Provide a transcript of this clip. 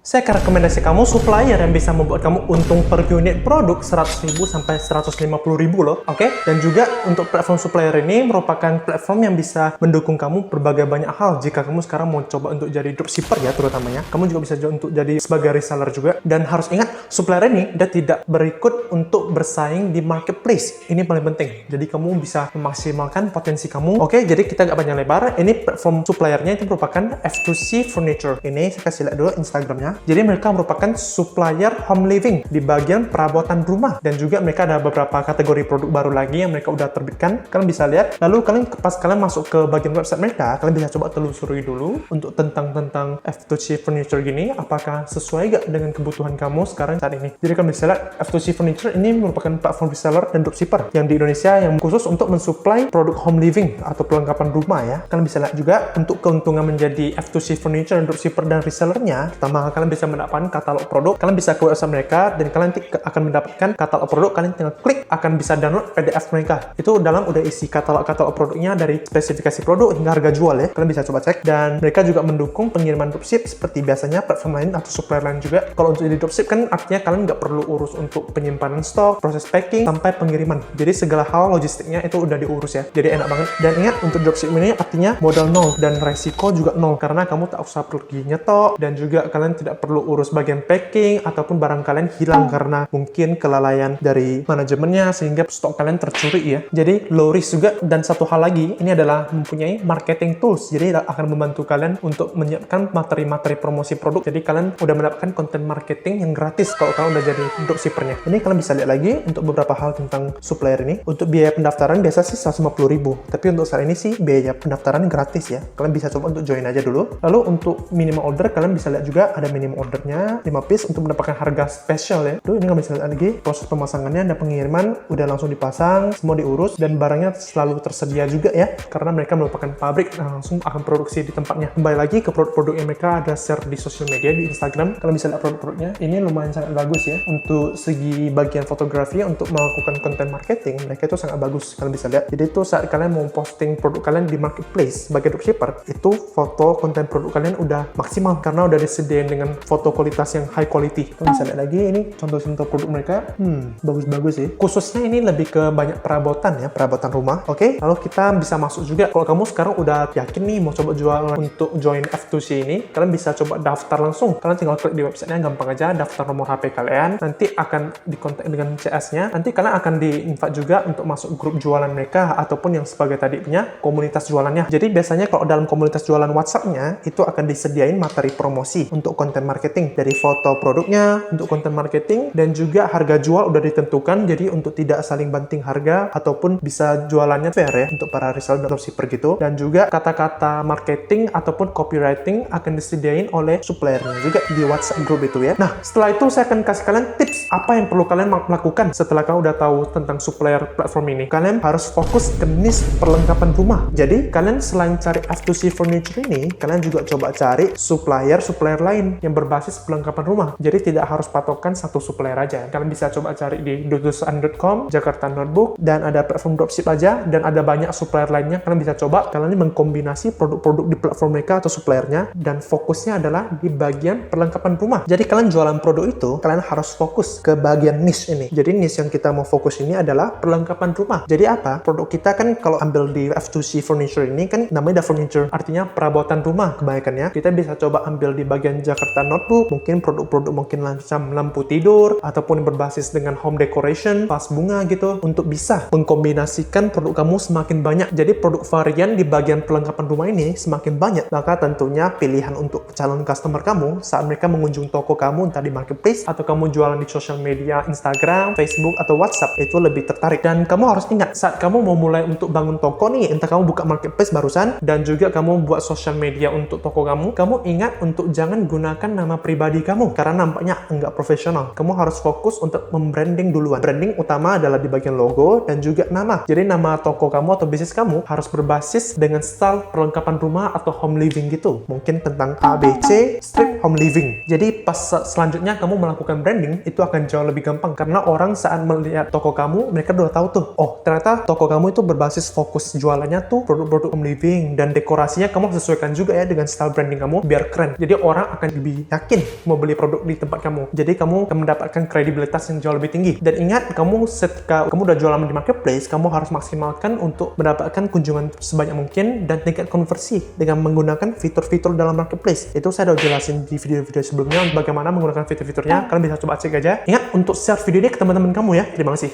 Saya akan rekomendasi kamu supplier yang bisa membuat kamu untung per unit produk 100.000 sampai 150.000 loh, oke? Dan juga untuk platform supplier ini merupakan platform yang bisa mendukung kamu berbagai banyak hal. Jika kamu sekarang mau coba untuk jadi dropshipper ya terutamanya, kamu juga bisa untuk jadi sebagai reseller juga. Dan harus ingat, supplier ini dia tidak berikut untuk bersaing di marketplace. Ini paling penting. Jadi kamu bisa memaksimalkan potensi kamu. Oke, jadi kita nggak banyak lebar. Ini platform suppliernya itu merupakan F2C Furniture. Ini saya kasih lihat dulu Instagramnya. Jadi mereka merupakan supplier home living di bagian perabotan rumah, dan juga mereka ada beberapa kategori produk baru lagi yang mereka udah terbitkan. Kalian bisa lihat. Lalu pas kalian masuk ke bagian website mereka, kalian bisa coba telusuri dulu untuk tentang F2C Furniture gini, apakah sesuai gak dengan kebutuhan kamu sekarang saat ini. Jadi kalian bisa lihat F2C Furniture ini merupakan platform reseller dan dropshipper yang di Indonesia yang khusus untuk mensuplai produk home living atau perlengkapan rumah ya. Kalian bisa lihat juga untuk keuntungan menjadi F2C Furniture dan dropshipper dan resellernya. Pertama, kalian bisa mendapatkan katalog produk. Kalian bisa ke website mereka dan kalian akan mendapatkan katalog produk. Kalian tinggal klik, akan bisa download PDF mereka. Itu dalam udah isi katalog produknya dari spesifikasi produk hingga harga jual ya. Kalian bisa coba cek. Dan mereka juga mendukung pengiriman dropship seperti biasanya platform lain atau supplier lain juga. Kalau untuk jadi dropship kan artinya kalian nggak perlu urus untuk penyimpanan stok, proses packing, sampai pengiriman. Jadi segala hal logistiknya itu udah diurus ya. Jadi enak banget. Dan ingat, untuk dropship ini artinya modal nol dan resiko juga nol, karena kamu tak usah pergi nyetok, dan juga kalian tidak perlu urus bagian packing ataupun barang kalian hilang karena mungkin kelalaian dari manajemennya sehingga stok kalian tercuri ya. Jadi low risk juga. Dan satu hal lagi, ini adalah mempunyai marketing tools. Jadi akan membantu kalian untuk menyiapkan materi-materi promosi produk. Jadi kalian udah mendapatkan konten marketing yang gratis kalau kalian udah jadi dropshippernya. Ini kalian bisa lihat lagi untuk beberapa hal tentang supplier ini. Untuk biaya pendaftaran biasa sih 150.000, tapi untuk saat ini sih biaya pendaftaran gratis ya. Kalian bisa coba untuk join aja dulu. Lalu untuk minimum order, kalian bisa lihat juga ada minimum ordernya 5 piece untuk mendapatkan harga spesial ya. Tuh, ini kalian bisa lihat lagi proses pemasangannya dan pengiriman udah langsung dipasang, semua diurus, dan barangnya selalu tersedia juga ya, karena mereka merupakan pabrik langsung akan produksi di tempatnya. Kembali lagi ke produk-produk yang mereka ada share di sosial media di Instagram. Kalian bisa lihat produk-produknya. Ini lumayan sangat bagus ya. Untuk segi bagian fotografi untuk melakukan konten marketing, mereka itu sangat bagus. Kalian bisa lihat. Jadi itu saat kalian mau posting produk kalian di marketplace sebagai dropshipper, itu foto konten produk kalian udah maksimal karena udah disediain dengan foto kualitas yang high quality. Kalian bisa lihat lagi ini contoh-contoh produk mereka. Bagus-bagus sih. Khususnya ini lebih ke banyak perabotan ya, perabotan rumah. Oke, lalu kita bisa masuk juga. Kalau kamu sekarang udah yakin nih mau coba jualan untuk join F2C ini, kalian bisa coba daftar langsung. Kalian tinggal klik di websitenya, gampang aja, daftar nomor HP kalian. Nanti akan dikontak dengan CS-nya. Nanti kalian akan di-invite juga untuk masuk grup jualan mereka ataupun yang sebagai tadi punya komunitas jualannya. Jadi biasanya kalau dalam komunitas jualan WhatsApp-nya itu akan disediain materi promosi untuk konten marketing, dari foto produknya untuk konten marketing, dan juga harga jual udah ditentukan. Jadi untuk tidak saling banting harga ataupun bisa jualannya fair ya untuk para reseller dan dropshipper gitu. Dan juga kata-kata marketing ataupun copywriting akan disediain oleh suppliernya juga di WhatsApp group itu ya. Nah, setelah itu saya akan kasih kalian tips apa yang perlu kalian lakukan setelah kalian udah tahu tentang supplier platform ini. Kalian harus fokus ke niche perlengkapan rumah. Jadi kalian selain cari F2C Furniture ini, kalian juga coba cari supplier lain yang berbasis perlengkapan rumah. Jadi tidak harus patokan satu supplier aja. Kalian bisa coba cari di dudusan.com, Jakarta Notebook, dan ada platform dropship aja, dan ada banyak supplier lainnya. Kalian bisa coba. Kalian ini mengkombinasi produk-produk di platform mereka atau suppliernya, dan fokusnya adalah di bagian perlengkapan rumah. Jadi kalian jualan produk itu, kalian harus fokus ke bagian niche ini. Jadi niche yang kita mau fokus ini adalah perlengkapan rumah. Jadi apa? Produk kita kan kalau ambil di F2C Furniture ini kan namanya furniture, artinya perabotan rumah kebanyakannya. Kita bisa coba ambil di bagian Jakarta Notebook, mungkin produk-produk mungkin macam lampu tidur ataupun berbasis dengan home decoration, vas bunga gitu, untuk bisa mengkombinasikan produk kamu semakin banyak. Jadi produk varian di bagian perlengkapan rumah ini semakin banyak, maka tentunya pilihan untuk calon customer kamu saat mereka mengunjungi toko kamu entah di marketplace atau kamu jualan di social media Instagram, Facebook atau WhatsApp itu lebih tertarik. Dan kamu harus ingat saat kamu mau mulai untuk bangun toko nih, entah kamu buka marketplace barusan dan juga kamu buat social media untuk toko kamu ingat untuk jangan gunakan nama pribadi kamu karena nampaknya enggak profesional. Kamu harus fokus untuk membranding duluan. Branding utama adalah di bagian logo dan juga nama. Jadi nama toko kamu atau bisnis kamu harus berbasis dengan style perlengkapan rumah atau home living gitu. Mungkin tentang ABC strip home living. Jadi pas selanjutnya kamu melakukan branding itu akan jauh lebih gampang karena orang saat melihat toko kamu, mereka udah tahu tuh, oh ternyata toko kamu itu berbasis fokus jualannya tuh produk-produk home living, dan dekorasinya kamu sesuaikan juga ya dengan style branding kamu biar keren. Jadi orang akan lebih yakin mau beli produk di tempat kamu. Jadi kamu akan mendapatkan kredibilitas yang jauh lebih tinggi. Dan ingat, kamu ketika kamu udah jualan di marketplace, kamu harus maksimalkan untuk mendapatkan kunjungan sebanyak mungkin dan tingkat konversi dengan menggunakan fitur-fitur dalam marketplace. Itu saya udah jelasin di video-video sebelumnya bagaimana menggunakan fitur-fiturnya. Kalian bisa coba cek aja. Ingat untuk share video ini ke teman-teman kamu ya. Terima kasih.